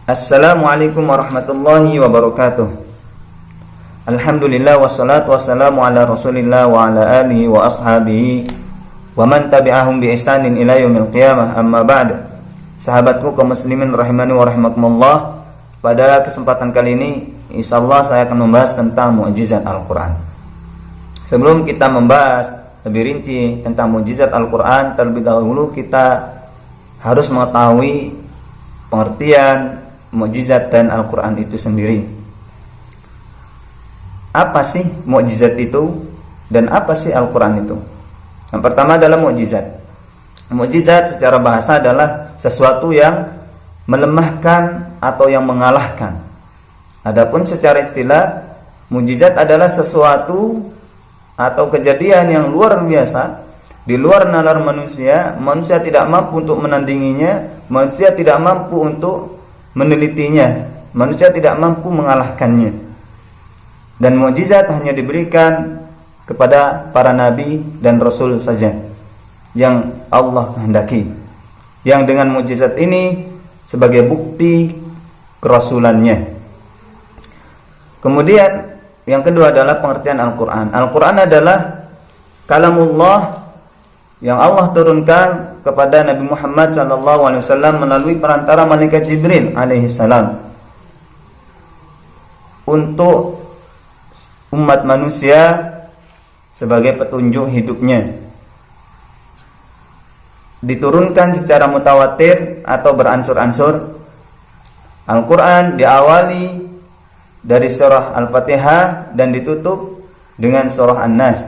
Assalamualaikum warahmatullahi wabarakatuh. Alhamdulillah wassalatu wassalamu ala Rasulillah wa ala alihi wa ashabihi wa man tabi'ahum bi ihsanin ila yaumil qiyamah. Amma ba'd. Sahabatku kaum muslimin rahimani wa rahimakumullah. Pada kesempatan kali ini insyaallah saya akan membahas tentang mukjizat Al-Qur'an. Sebelum kita membahas lebih rinci tentang mukjizat Al-Qur'an, terlebih dahulu kita harus mengetahui pengertian mukjizat dan Al-Quran itu sendiri. Apa sih mukjizat itu dan apa sih Al-Quran itu? Yang pertama adalah mukjizat. Mukjizat secara bahasa adalah sesuatu yang melemahkan atau yang mengalahkan. Adapun secara istilah, mukjizat adalah sesuatu atau kejadian yang luar biasa di luar nalar manusia. Manusia tidak mampu untuk menandinginya, manusia tidak mampu untuk menelitinya, manusia tidak mampu mengalahkannya. Dan mukjizat hanya diberikan kepada para nabi dan rasul saja yang Allah kehendaki, yang dengan mukjizat ini sebagai bukti kerasulannya. Kemudian yang kedua adalah pengertian Al-Quran. Al-Quran adalah kalamullah yang Allah turunkan kepada Nabi Muhammad SAW melalui perantara malaikat Jibril alaihissalam untuk umat manusia sebagai petunjuk hidupnya. Diturunkan secara mutawatir atau beransur-ansur. Al-Quran diawali dari surah Al-Fatihah dan ditutup dengan surah An-Nas.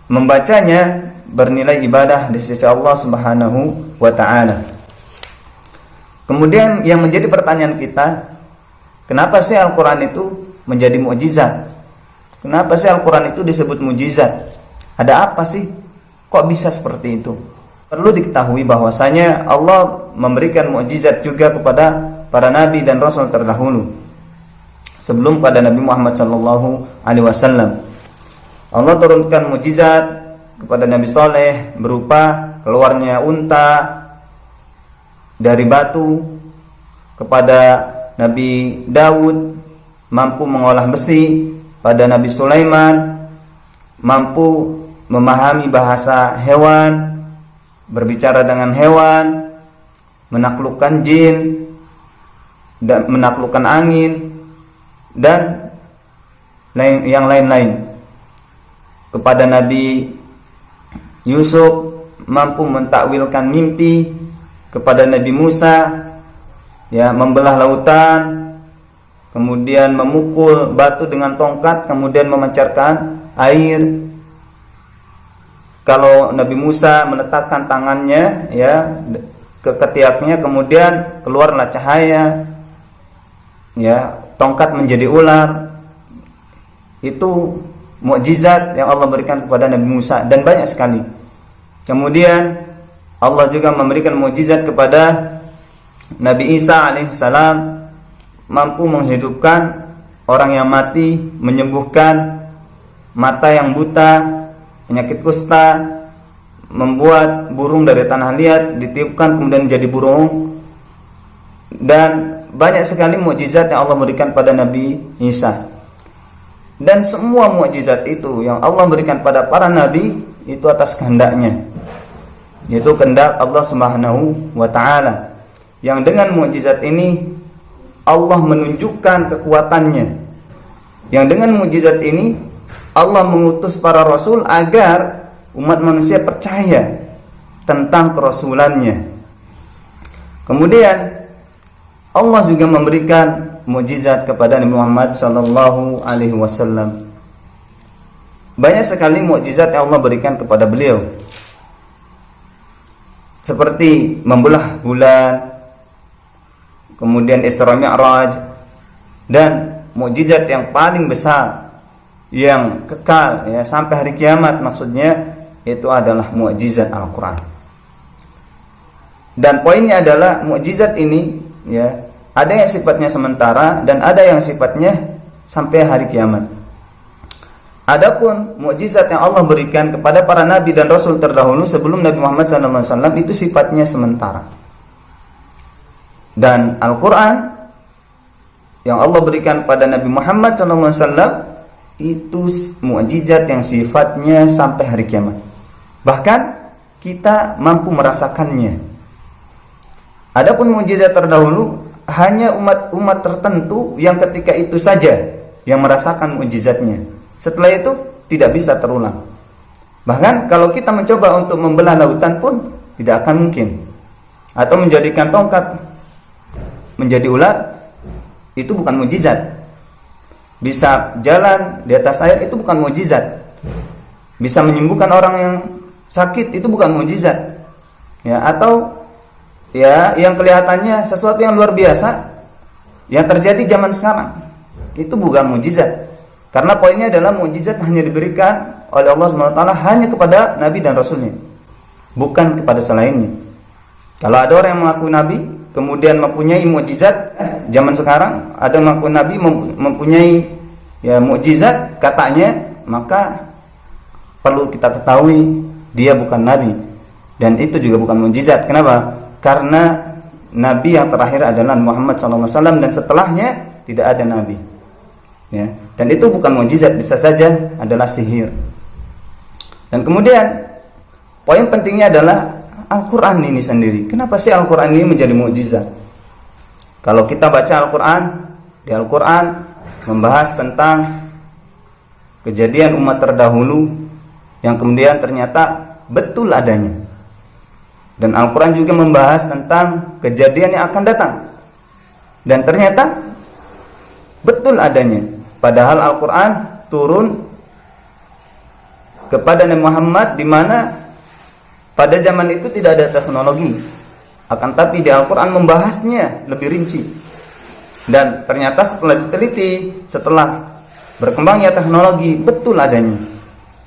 Membacanya bernilai ibadah di sisi Allah Subhanahu wa ta'ala. Kemudian yang menjadi pertanyaan kita, kenapa sih Al-Quran itu menjadi mukjizat? Kenapa sih Al-Quran itu disebut mukjizat? Ada apa sih? Kok bisa seperti itu? Perlu diketahui bahwasanya Allah memberikan mukjizat juga kepada para nabi dan rasul terdahulu. Sebelum pada Nabi Muhammad SAW, Allah turunkan mukjizat kepada Nabi Saleh berupa keluarnya unta dari batu, kepada Nabi Daud mampu mengolah besi, pada Nabi Sulaiman mampu memahami bahasa hewan, berbicara dengan hewan, menaklukkan jin dan menaklukkan angin dan yang lain-lain. Kepada Nabi Yusuf mampu mentakwilkan mimpi, kepada Nabi Musa membelah lautan, kemudian memukul batu dengan tongkat, kemudian memancarkan air. Kalau Nabi Musa meletakkan tangannya ke ketiaknya, kemudian keluarlah cahaya, tongkat menjadi ular. Itu mukjizat yang Allah berikan kepada Nabi Musa, dan banyak sekali. Kemudian Allah juga memberikan mukjizat kepada Nabi Isa alaihissalam, mampu menghidupkan orang yang mati, menyembuhkan mata yang buta, penyakit kusta, membuat burung dari tanah liat ditiupkan kemudian menjadi burung, dan banyak sekali mukjizat yang Allah berikan pada Nabi Isa. Dan semua mukjizat itu yang Allah berikan pada para nabi itu atas kehendaknya, yaitu kehendak Allah Subhanahu wa ta'ala, yang dengan mukjizat ini Allah menunjukkan kekuatannya, yang dengan mukjizat ini Allah mengutus para rasul agar umat manusia percaya tentang kerasulannya. Kemudian Allah juga memberikan mukjizat kepada Nabi Muhammad SAW. Banyak sekali mukjizat yang Allah berikan kepada beliau, seperti membelah bulan, kemudian Isra Mi'raj, dan mukjizat yang paling besar yang kekal sampai hari kiamat, maksudnya itu adalah mukjizat Al-Quran. Dan poinnya adalah mukjizat ini ada yang sifatnya sementara dan ada yang sifatnya sampai hari kiamat. Adapun mukjizat yang Allah berikan kepada para nabi dan rasul terdahulu sebelum Nabi Muhammad SAW itu sifatnya sementara. Dan Al-Quran yang Allah berikan pada Nabi Muhammad SAW itu mukjizat yang sifatnya sampai hari kiamat. Bahkan kita mampu merasakannya. Adapun mukjizat terdahulu hanya umat-umat tertentu yang ketika itu saja yang merasakan mukjizatnya. Setelah itu tidak bisa terulang. Bahkan kalau kita mencoba untuk membelah lautan pun tidak akan mungkin. Atau menjadikan tongkat menjadi ular, itu bukan mukjizat. Bisa jalan di atas air, itu bukan mukjizat. Bisa menyembuhkan orang yang sakit, itu bukan mukjizat. Ya, atau ya yang kelihatannya sesuatu yang luar biasa yang terjadi zaman sekarang, itu bukan mukjizat. Karena poinnya adalah mukjizat hanya diberikan oleh Allah SWT hanya kepada Nabi dan Rasulnya, bukan kepada selainnya. Kalau ada orang yang mengaku Nabi kemudian mempunyai mukjizat, zaman sekarang ada mengaku Nabi mempunyai ya mukjizat katanya, maka perlu kita ketahui dia bukan Nabi, dan itu juga bukan mukjizat. Kenapa? Karena Nabi yang terakhir adalah Muhammad SAW, dan setelahnya tidak ada Nabi. Ya, dan itu bukan mukjizat, bisa saja adalah sihir. Dan kemudian poin pentingnya adalah Al-Quran ini sendiri. Kenapa sih Al-Quran ini menjadi mukjizat? Kalau kita baca Al-Quran, di Al-Quran membahas tentang kejadian umat terdahulu yang kemudian ternyata betul adanya. Dan Al-Quran juga membahas tentang kejadian yang akan datang, dan ternyata betul adanya. Padahal Al-Quran turun kepada Nabi Muhammad di mana pada zaman itu tidak ada teknologi, akan tapi di Al-Quran membahasnya lebih rinci. Dan ternyata setelah diteliti, setelah berkembangnya teknologi, betul adanya.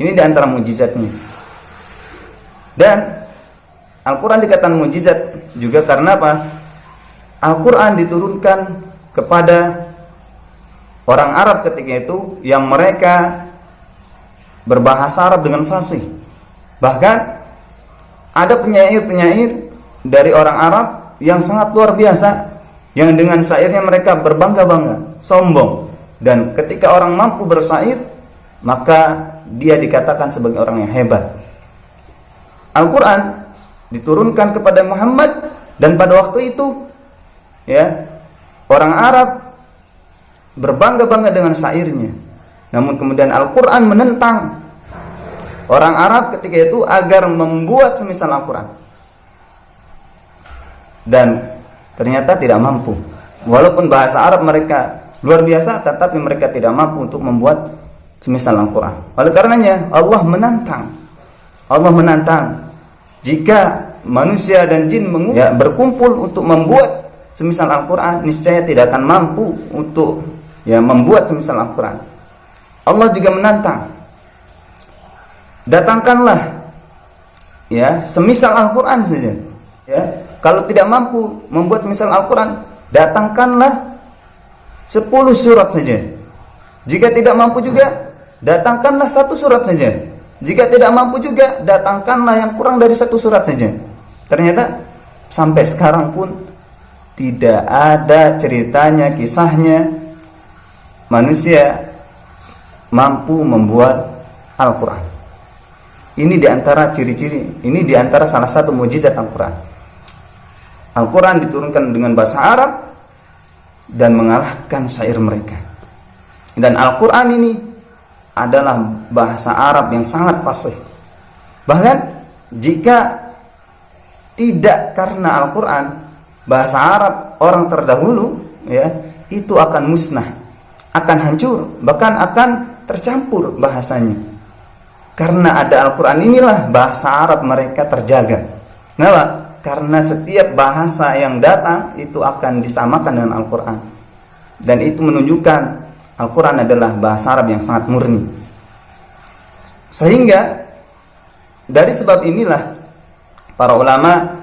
Ini di antara mukjizatnya. Dan Al-Quran dikatakan mukjizat juga karena apa? Al-Quran diturunkan kepada orang Arab ketika itu yang mereka berbahasa Arab dengan fasih. Bahkan ada penyair-penyair dari orang Arab yang sangat luar biasa, yang dengan syairnya mereka berbangga-bangga, sombong. Dan ketika orang mampu bersair, maka dia dikatakan sebagai orang yang hebat. Al-Quran diturunkan kepada Muhammad, dan pada waktu itu ya, orang Arab berbangga-bangga dengan syairnya. Namun kemudian Al-Quran menentang orang Arab ketika itu agar membuat semisal Al-Quran, dan ternyata tidak mampu. Walaupun bahasa Arab mereka luar biasa, tetapi mereka tidak mampu untuk membuat semisal Al-Quran. Oleh karenanya Allah menantang jika manusia dan jin berkumpul untuk membuat semisal Al-Quran, niscaya tidak akan mampu untuk membuat semisal Al-Quran. Allah juga menantang, datangkanlah semisal Al-Quran saja. Ya, kalau tidak mampu membuat semisal Al-Quran, datangkanlah 10 surat saja. Jika tidak mampu juga, datangkanlah 1 surat saja. Jika tidak mampu juga, datangkanlah yang kurang dari 1 surat saja. Ternyata sampai sekarang pun tidak ada ceritanya, kisahnya manusia mampu membuat Al-Quran. Ini diantara ciri-ciri, ini diantara salah satu mukjizat Al-Quran. Al-Quran diturunkan dengan bahasa Arab dan mengalahkan syair mereka. Dan Al-Quran ini adalah bahasa Arab yang sangat fasih. Bahkan jika tidak karena Al-Quran, bahasa Arab orang terdahulu itu akan musnah, akan hancur, bahkan akan tercampur bahasanya. Karena ada Al-Quran inilah bahasa Arab mereka terjaga. Kenapa? Karena setiap bahasa yang datang itu akan disamakan dengan Al-Quran. Dan itu menunjukkan Al-Quran adalah bahasa Arab yang sangat murni. Sehingga dari sebab inilah para ulama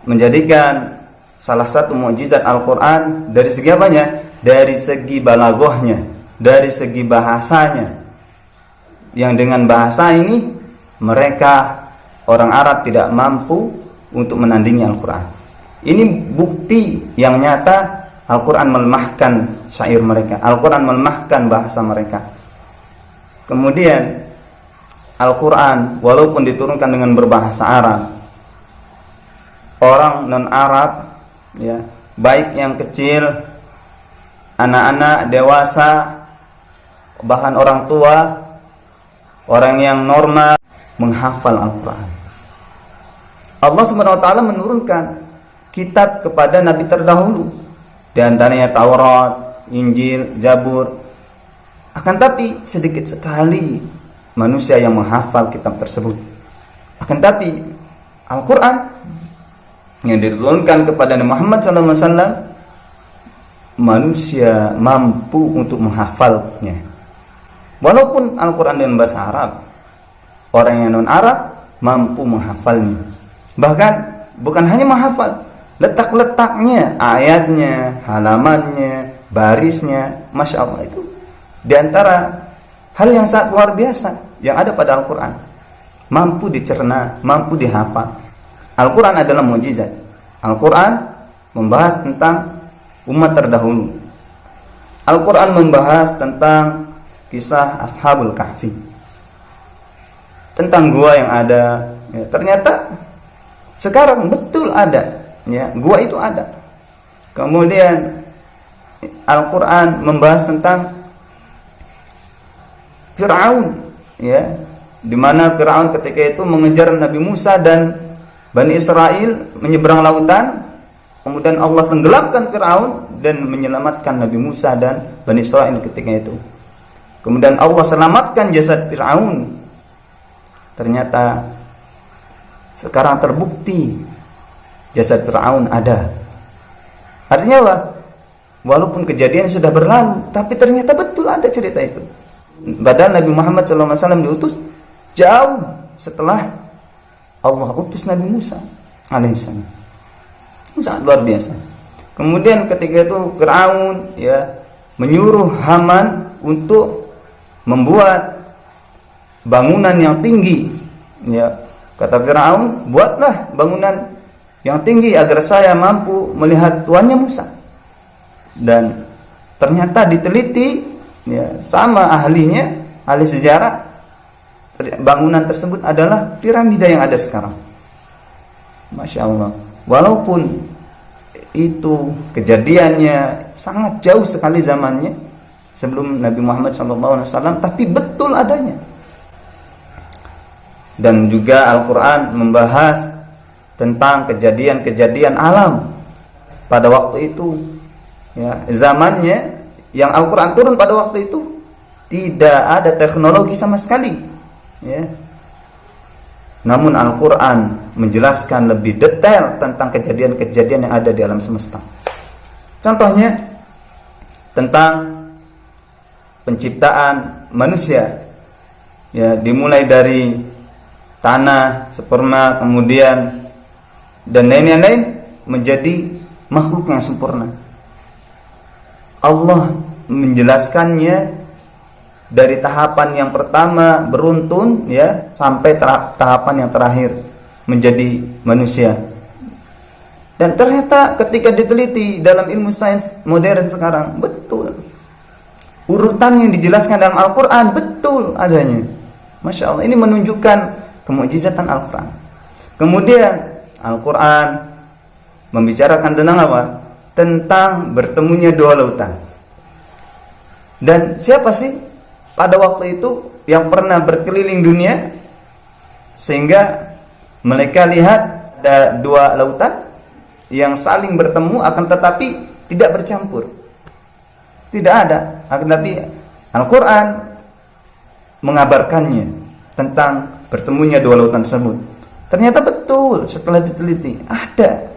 menjadikan salah satu mukjizat Al-Quran dari segi apanya? Dari segi balaghahnya, dari segi bahasanya, yang dengan bahasa ini mereka orang Arab tidak mampu untuk menandingi Al-Quran. Ini bukti yang nyata Al-Quran melemahkan syair mereka, Al-Quran melemahkan bahasa mereka. Kemudian Al-Quran walaupun diturunkan dengan berbahasa Arab, orang non-Arab, ya, baik yang kecil, anak-anak, dewasa, bahkan orang tua, orang yang normal menghafal Al-Quran. Allah Subhanahu wa taala menurunkan kitab kepada nabi terdahulu, di antaranya Taurat, Injil, Zabur. Akan tapi sedikit sekali manusia yang menghafal kitab tersebut. Akan tapi Al-Quran yang diturunkan kepada Nabi Muhammad SAW, manusia mampu untuk menghafalnya. Walaupun Al-Quran dengan bahasa Arab, orang yang non-Arab mampu menghafalnya. Bahkan bukan hanya menghafal, letak-letaknya, ayatnya, halamannya, barisnya, Masya Allah, itu di antara hal yang sangat luar biasa yang ada pada Al-Quran. Mampu dicerna, mampu dihafal. Al-Quran adalah mukjizat. Al-Quran membahas tentang umat terdahulu. Al-Quran membahas tentang kisah Ashabul Kahfi, tentang gua yang ada, ya, ternyata sekarang betul ada, ya, gua itu ada. Kemudian Al-Quran membahas tentang Fir'aun, ya, di mana Fir'aun ketika itu mengejar Nabi Musa dan Bani Israel menyeberang lautan. Kemudian Allah tenggelamkan Fir'aun dan menyelamatkan Nabi Musa dan Bani Israel ketika itu. Kemudian Allah selamatkan jasad Fir'aun. Ternyata sekarang terbukti jasad Fir'aun ada. Artinya apa? Walaupun kejadian sudah berlalu, tapi ternyata betul ada cerita itu. Padahal Nabi Muhammad SAW diutus jauh setelah Allah utus Nabi Musa alaihissalam. Sangat luar biasa. Kemudian ketika itu Fir'aun, ya, menyuruh Haman untuk membuat bangunan yang tinggi, ya. Kata Fir'aun, buatlah bangunan yang tinggi agar saya mampu melihat tuannya Musa. Dan ternyata diteliti, ya, sama ahlinya, ahli sejarah, bangunan tersebut adalah piramida yang ada sekarang. Masya Allah. Walaupun itu kejadiannya sangat jauh sekali zamannya sebelum Nabi Muhammad SAW, tapi betul adanya. Dan juga Al-Quran membahas tentang kejadian-kejadian alam pada waktu itu, ya, zamannya yang Al-Quran turun pada waktu itu tidak ada teknologi sama sekali, ya. Namun Al-Quran menjelaskan lebih detail tentang kejadian-kejadian yang ada di alam semesta. Contohnya tentang penciptaan manusia, ya, dimulai dari tanah, sperma, kemudian dan lain-lain menjadi makhluk yang sempurna. Allah menjelaskannya dari tahapan yang pertama beruntun, ya, sampai tahapan yang terakhir menjadi manusia. Dan ternyata ketika diteliti dalam ilmu sains modern sekarang, betul urutan yang dijelaskan dalam Al-Quran betul adanya. Masya Allah, ini menunjukkan kemukjizatan Al-Quran. Kemudian Al-Quran membicarakan tentang apa? Tentang bertemunya dua lautan. Dan siapa sih pada waktu itu yang pernah berkeliling dunia sehingga mereka lihat ada dua lautan yang saling bertemu akan tetapi tidak bercampur? Tidak ada. Akan tetapi Al-Quran mengabarkannya tentang bertemunya dua lautan tersebut. Ternyata betul setelah diteliti ada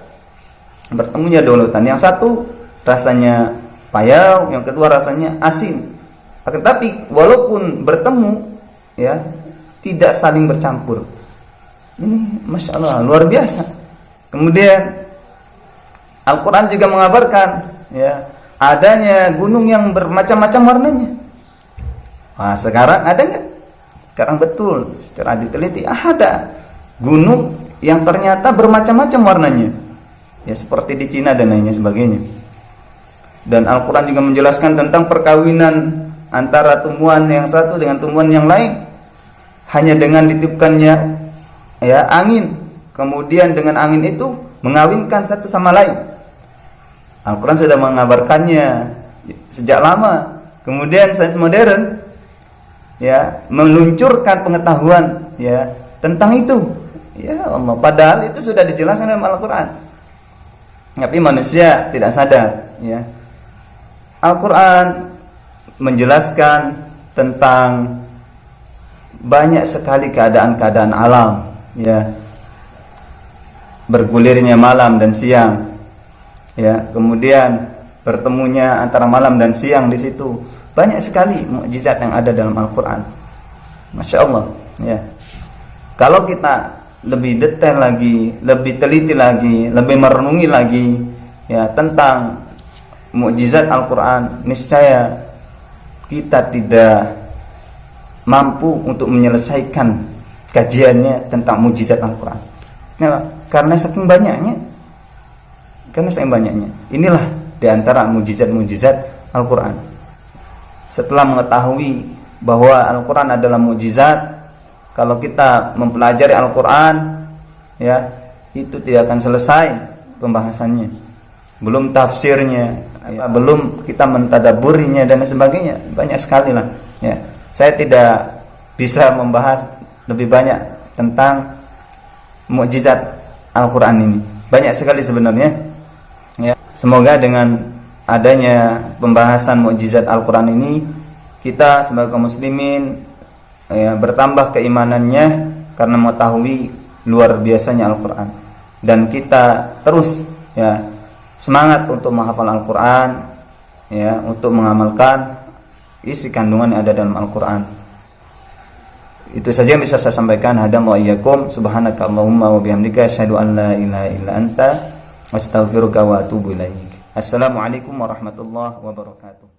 bertemunya dua lautan. Yang satu rasanya payau, yang kedua rasanya asin. Akan tapi walaupun bertemu, ya, tidak saling bercampur. Ini Masya Allah luar biasa. Kemudian Al-Quran juga mengabarkan, ya, adanya gunung yang bermacam-macam warnanya. Nah, sekarang ada nggak? Sekarang betul secara diteliti ada gunung yang ternyata bermacam-macam warnanya. ya seperti di Cina dan lainnya sebagainya. Dan Al-Quran juga menjelaskan tentang perkawinan antara tumbuhan yang satu dengan tumbuhan yang lain hanya dengan ditiupkannya ya angin, kemudian dengan angin itu mengawinkan satu sama lain. Al-Quran sudah mengabarkannya sejak lama. Kemudian sains modern ya meluncurkan pengetahuan ya tentang itu. Ya Allah, padahal itu sudah dijelaskan dalam Al-Quran. Tapi manusia tidak sadar ya. Al-Quran menjelaskan tentang banyak sekali keadaan-keadaan alam ya. Bergulirnya malam dan siang ya, kemudian bertemunya antara malam dan siang di situ. Banyak sekali mukjizat yang ada dalam Al-Quran. Masya Allah ya. Kalau kita lebih detail lagi, lebih teliti lagi, lebih merenungi lagi ya tentang mukjizat Al-Quran, niscaya kita tidak mampu untuk menyelesaikan kajiannya tentang mukjizat Al-Quran ya, karena saking banyaknya. Inilah diantara mukjizat-mukjizat Al-Quran. Setelah mengetahui bahwa Al-Quran adalah mukjizat, kalau kita mempelajari Al-Quran ya, itu tidak akan selesai pembahasannya. Belum tafsirnya ya, belum kita mentadaburinya dan sebagainya. Banyak sekali lah ya. Saya tidak bisa membahas lebih banyak tentang mukjizat Al-Quran ini. Banyak sekali sebenarnya ya. Semoga dengan adanya pembahasan mukjizat Al-Quran ini, kita sebagai kaum muslimin ya, bertambah keimanannya karena mengetahui luar biasanya Al-Quran. Dan kita terus ya semangat untuk menghafal Al-Quran ya, untuk mengamalkan isi kandungan yang ada dalam Al-Quran. Itu saja yang bisa saya sampaikan. Hadallahu iyyakum, subhanaka Allahumma wa bihamdika, asyhadu an la ilaha illa anta, astaghfiruka wa atubu ilaik. Assalamualaikum warahmatullahi wabarakatuh.